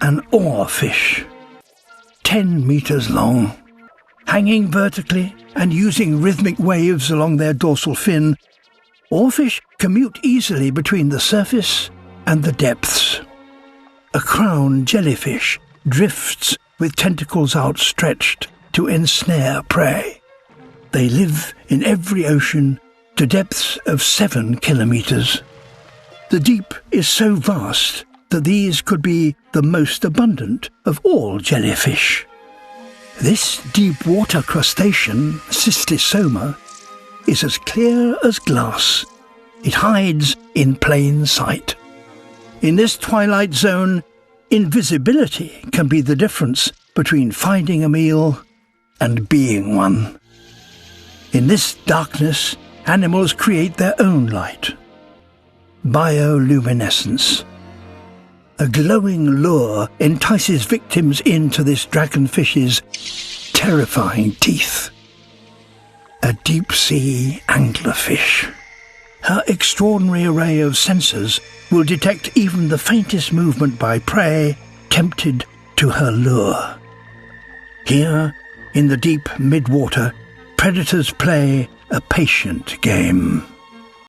an oarfish, 10 meters long. Hanging vertically and using rhythmic waves along their dorsal fin, oarfish commute easily between the surface and the depths. A crown jellyfish drifts with tentacles outstretched to ensnare prey. They live in every ocean to depths of 7 kilometers. The deep is so vast that these could be the most abundant of all jellyfish. This deep-water crustacean, Cystosoma, is as clear as glass. It hides in plain sight. In this twilight zone, invisibility can be the difference between finding a meal and being one. In this darkness, animals create their own light. Bioluminescence. A glowing lure entices victims into this dragonfish's terrifying teeth. A deep-sea anglerfish. Her extraordinary array of sensors will detect even the faintest movement by prey tempted to her lure. Here, in the deep mid-water, predators play a patient game.